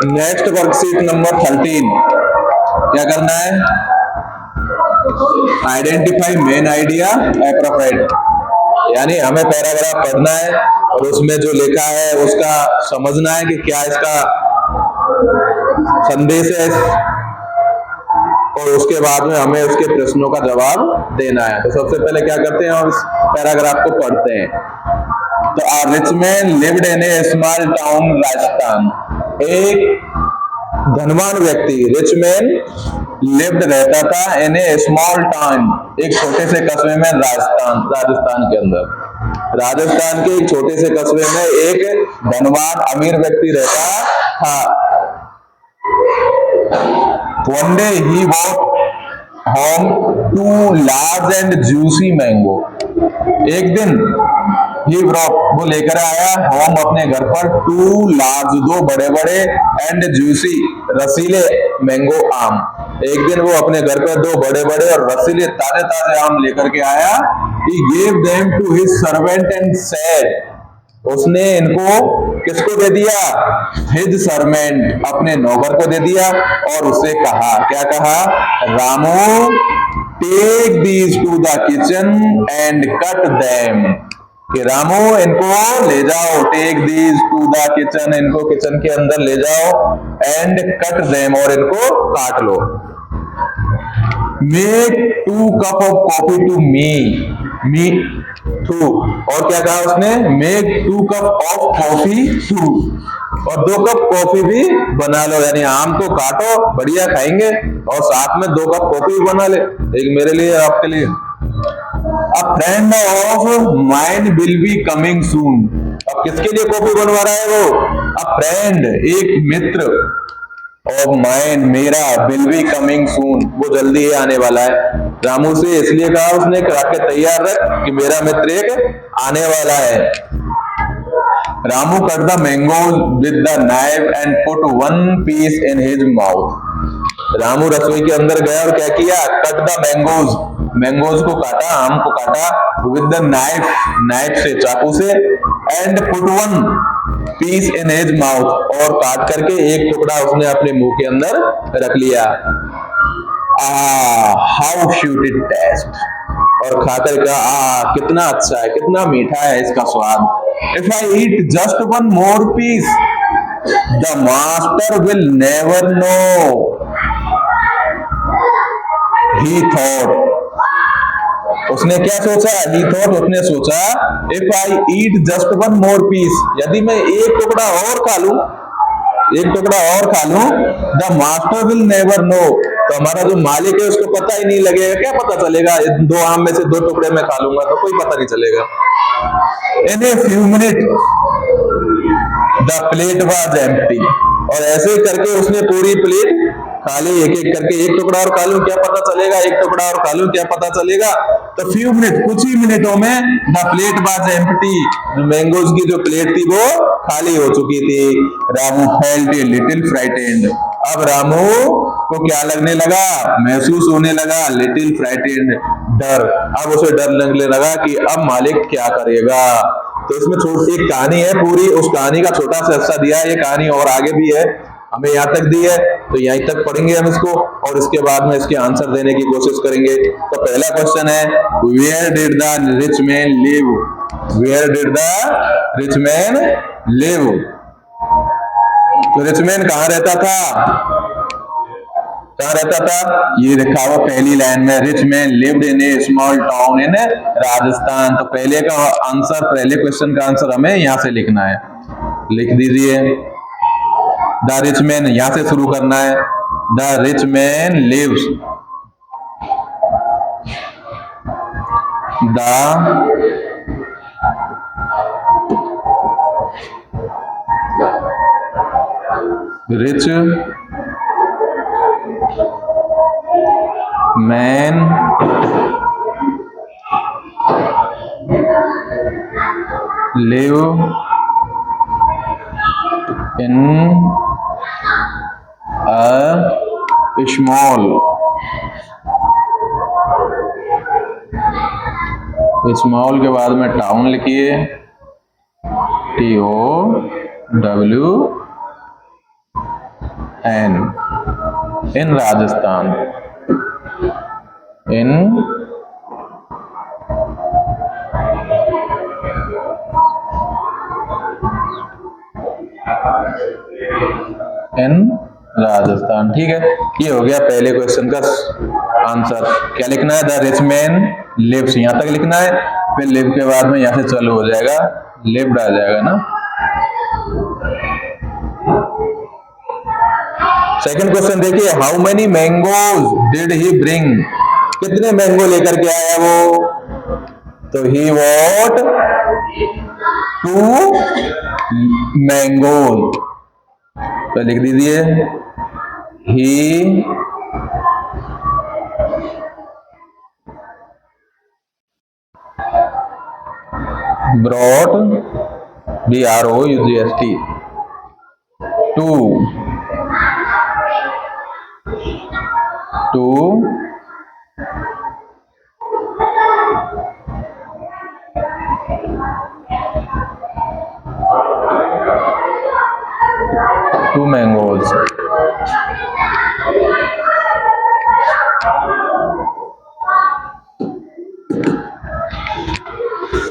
Next worksheet number 13, क्या करना है? आइडेंटिफाई मेन आइडिया एप्रोप्रिएट, यानी हमें पैराग्राफ पढ़ना है और उसमें जो लिखा है उसका समझना है कि क्या इसका संदेश है, और उसके बाद में हमें उसके प्रश्नों का जवाब देना है। तो सबसे पहले क्या करते हैं, हम इस पैराग्राफ को पढ़ते हैं। तो a rich man lived in a small town Rajasthan. एक धनवान व्यक्ति रिच मैन लिव्ड रहता था इन ए स्मॉल टाउन, एक छोटे से कस्बे में, राजस्थान के अंदर। राजस्थान के एक छोटे से कस्बे में एक धनवान अमीर व्यक्ति रहता था। One day he brought home 2 large and juicy mango. एक दिन he brought, वो लेकर आया होम अपने घर पर 2 large, 2 बड़े बड़े, and juicy, रसीले मैंगो आम। एक दिन वो अपने घर पर 2 बड़े बड़े और रसीले ताजे ताजे आम लेकर के आया। He gave them to his servant and said, उसने इनको किसको दे दिया? हिज सर्वेंट, अपने नौकर को दे दिया और उसे कहा, क्या कहा? Ramu take these to the kitchen and cut them, कि रामू इनको ले जाओ, take these to the kitchen, इनको किचन के अंदर ले जाओ, एंड कट देम, और इनको काट लो। Make 2 cup of coffee to me too, और क्या कहा उसने? Make 2 cup of coffee to, और 2 कप कॉफी भी बना लो, यानी आम को काटो, बढ़िया खाएंगे, और साथ में 2 कप कॉफी भी बना ले, एक मेरे लिए आपके लिए। अ friend of mine will be coming soon. अब किसके लिए कॉफी बनवा रहा है वो? अ फ्रेंड, एक मित्र, ऑफ माइन, मेरा, विल बी कमिंग सून, वो जल्दी ही आने वाला है। रामू से इसलिए कहा उसने, कहा के तैयार रख कि मेरा मित्र एक आने वाला है। Ramu cut the mangoes with the knife and put 1 piece in his mouth. Ramu रसोई के अंदर गया और क्या किया? कट द मैंगोज, मैंगोज को काटा, आम को काटा, विद द नाइफ, नाइफ से, चाकू से, and put 1 piece in his mouth, और काट करके एक टुकड़ा उसने अपने मुंह के अंदर रख लिया। हाउ स्वीट इट टेस्ट, और खाकर कहा, कितना अच्छा है, कितना मीठा है इसका स्वाद। If I eat just 1 more piece the master will never know, he thought, उसने क्या सोचा? ही थॉट, उसने सोचा, if I eat just 1 more piece, यदि मैं एक टुकड़ा और खा लूं, एक टुकड़ा और खा लूं, the master will never no, तो हमारा जो मालिक है उसको पता ही नहीं लगेगा। क्या पता चलेगा? 2 आम में से 2 टुकड़े में खा लूंगा तो कोई पता नहीं चलेगा। In a few minute the plate was empty, और ऐसे करके उसने पूरी प्लेट खा ली, एक एक करके, एक टुकड़ा और खा लूं क्या पता चलेगा, एक टुकड़ा और खा लूं क्या पता चलेगा। तो फ्यू मिनट, कुछ ही मिनटों में, the plate was empty, mangoes की जो प्लेट थी वो खाली हो चुकी थी। Ramu felt a little frightened, अब रामू को क्या लगने लगा? महसूस होने लगा, लिटिल फ्राइटेंड, डर। अब उसे डर लगने लगा कि अब मालिक क्या करेगा। तो इसमें छोटी एक कहानी है, पूरी उस कहानी का छोटा सा हिस्सा दिया है, ये कहानी और आगे भी है, हमें यहाँ तक दी है, तो यहीं तक पढ़ेंगे हम इसको, और इसके बाद में इसके आंसर देने की कोशिश करेंगे। तो पहला क्वेश्चन है, where did the rich man live, where did the rich man live, तो रिच मैन कहाँ रहता था? कहाँ रहता था? ये लिखा हुआ पहली लाइन में, rich man lived in a small town in Rajasthan. तो पहले का आंसर, पहले क्वेश्चन का आंसर हमें यहां से लिखना है, लिख दीजिए। द रिच मैन, यहां से शुरू करना है, the rich man lives, the rich man live in a small, small के बाद में टाउन लिखिए, TO WN in Rajasthan. In Rajasthan. ठीक है, ये हो गया पहले क्वेश्चन का आंसर। क्या लिखना है? द रिच मैन लिव्स, यहां तक लिखना है, फिर लिव के बाद में यहां से चालू हो जाएगा, लिव्ड आ जाएगा ना। सेकंड क्वेश्चन देखिए, how many mangoes did he bring, कितने मैंगो लेकर के आया वो? तो ही वॉट 2 मैंगोज, तो लिख दीजिए ही brought BROUGHT 2 मैंगोज।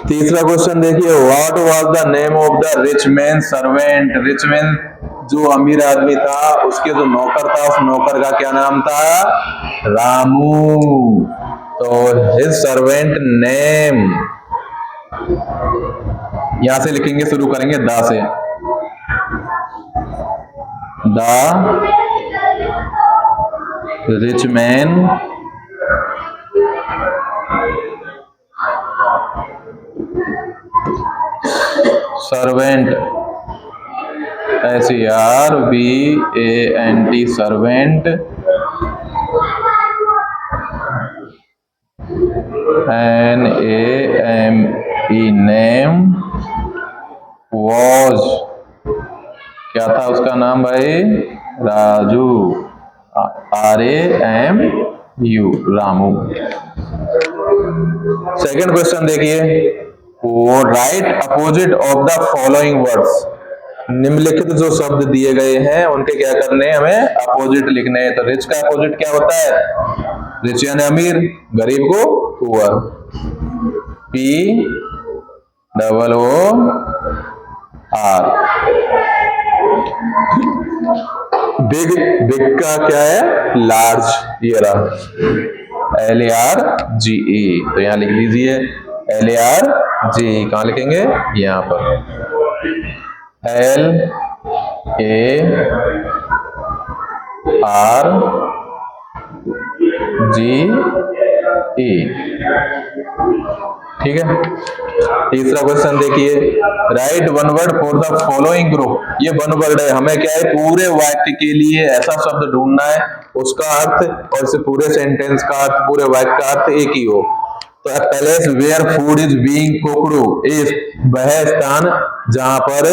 तीसरा क्वेश्चन देखिए, what was the name of the rich man servant, rich man जो अमीर आदमी था उसके जो नौकर था, उस नौकर का क्या नाम था? रामू। तो हिज सर्वेंट नेम, यहां से लिखेंगे, शुरू करेंगे दा से, the rich man servant, SERVANT servant, NAME name, was, क्या था उसका नाम भाई? Raju, RAMU, Ramu. Second question देखिए, write opposite of the following words, निम्नलिखित जो शब्द दिए गए हैं उनके क्या करने हैं? हमें अपोजिट लिखने हैं। तो रिच का अपोजिट क्या होता है? रिच यानी अमीर, गरीब को पुअर, POOR। बिग, बिग का क्या है? लार्ज, ये रहा LARGE, तो यहां लिख लीजिए LARGE, कहां लिखेंगे? यहां पर LARGE। ठीक है, तीसरा क्वेश्चन देखिए, right one word for the following group, ये वन वर्ड है, हमें क्या है? पूरे वाक्य के लिए ऐसा शब्द ढूंढना है, उसका अर्थ और इसे पूरे सेंटेंस का अर्थ, पूरे वाक्य का अर्थ एक ही हो। तो a palace where food is being cooked, वह स्थान जहां पर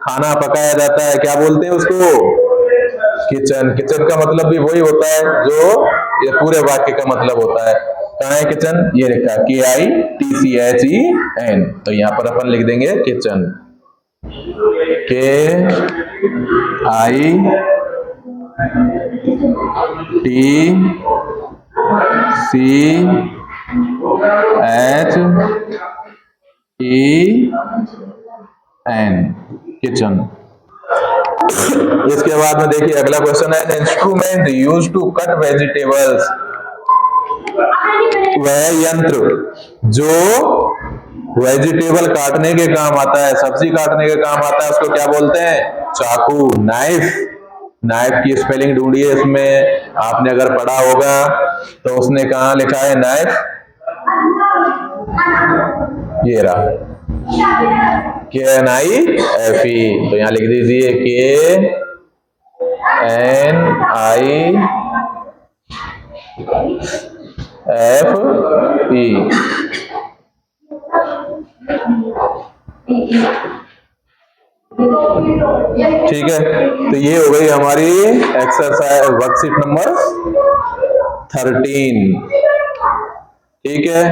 खाना पकाया जाता है, क्या बोलते हैं उसको? किचन। किचन का मतलब भी वही होता है जो ये पूरे वाक्य का मतलब होता है। कहाँ है किचन? ये लिखा KITCHEN, तो यहां पर अपन लिख देंगे किचन, KITCHEN, किचन। इसके बाद में देखिए अगला क्वेश्चन है, instrument used to cut vegetables, वह यंत्र जो वेजिटेबल काटने के काम आता है, सब्जी काटने के काम आता है, उसको क्या बोलते हैं? चाकू, नाइफ। नाइफ की स्पेलिंग ढूंढिए, इसमें आपने अगर पढ़ा होगा तो उसने कहा लिखा है नाइफ, ये रहा KNIFE, तो यहां लिख दीजिए KNIFE। ठीक है, तो ये हो गई हमारी एक्सरसाइज वर्कशीट नंबर 13। ठीक है।